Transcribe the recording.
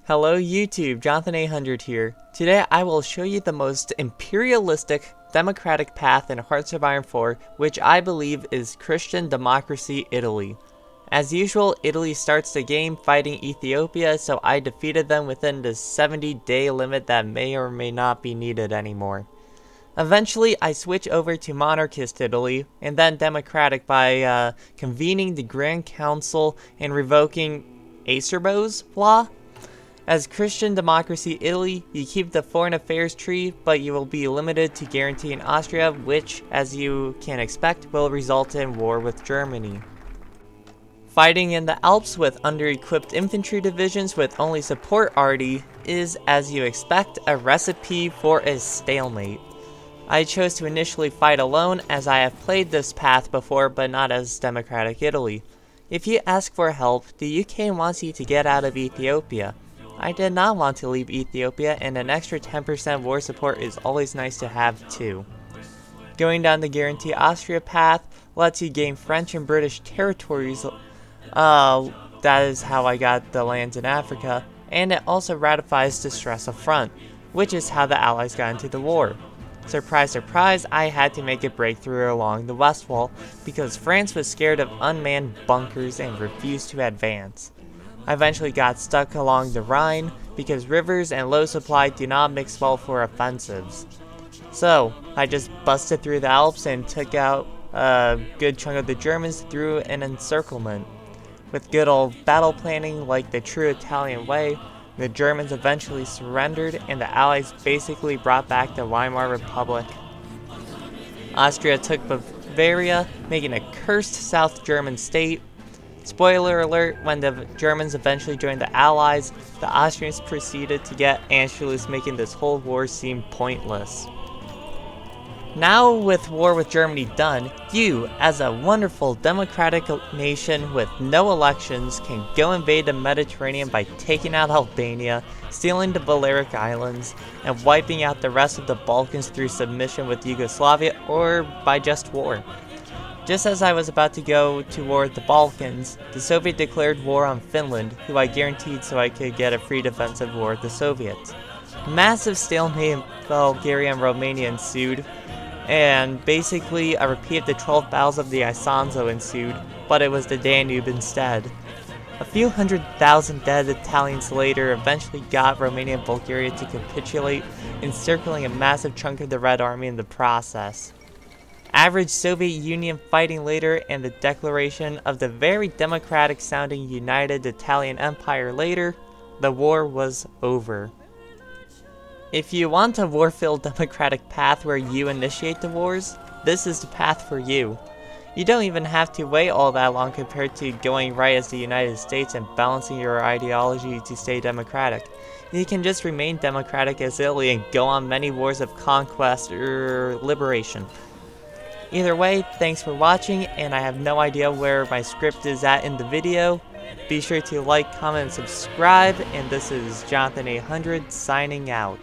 Hello YouTube, Jonathan800 here. Today I will show you the most imperialistic democratic path in Hearts of Iron 4, which I believe is Christian Democracy Italy. As usual, Italy starts the game fighting Ethiopia, so I defeated them within the 70-day limit that may or may not be needed anymore. Eventually, I switch over to monarchist Italy, and then democratic by convening the Grand Council and revoking Acerbo's law. As Christian Democracy Italy, you keep the foreign affairs tree, but you will be limited to guaranteeing Austria, which, as you can expect, will result in war with Germany. Fighting in the Alps with under-equipped infantry divisions with only support arty is, as you expect, a recipe for a stalemate. I chose to initially fight alone, as I have played this path before, but not as Democratic Italy. If you ask for help, the UK wants you to get out of Ethiopia. I did not want to leave Ethiopia, and an extra 10% war support is always nice to have too. Going down the Guarantee Austria path lets you gain French and British territories. That is how I got the lands in Africa, and it also ratifies the Stress of Front, which is how the Allies got into the war. Surprise, surprise, I had to make a breakthrough along the West Wall because France was scared of unmanned bunkers and refused to advance. I eventually got stuck along the Rhine because rivers and low supply do not mix well for offensives. So, I just busted through the Alps and took out a good chunk of the Germans through an encirclement. With good old battle planning like the true Italian way, the Germans eventually surrendered and the Allies basically brought back the Weimar Republic. Austria took Bavaria, making a cursed South German state. Spoiler alert, when the Germans eventually joined the Allies, the Austrians proceeded to get Anschluss, making this whole war seem pointless. Now, with war with Germany done, you, as a wonderful democratic nation with no elections, can go invade the Mediterranean by taking out Albania, stealing the Balearic Islands, and wiping out the rest of the Balkans through submission with Yugoslavia or by just war. Just as I was about to go to war with the Balkans, the Soviet declared war on Finland, who I guaranteed so I could get a free defensive war with the Soviets. Massive stalemate in Bulgaria and Romania ensued, and basically a repeat of the 12 battles of the Isonzo ensued, but it was the Danube instead. A few 100,000 dead Italians later eventually got Romania and Bulgaria to capitulate, encircling a massive chunk of the Red Army in the process. Average Soviet Union fighting later, and the declaration of the very democratic-sounding United Italian Empire later, the war was over. If you want a war-filled democratic path where you initiate the wars, this is the path for you. You don't even have to wait all that long compared to going right as the United States and balancing your ideology to stay democratic. You can just remain democratic as Italy and go on many wars of conquest or liberation. Either way, thanks for watching, and I have no idea where my script is at in the video. Be sure to like, comment, and subscribe, and this is Jonathan800 signing out.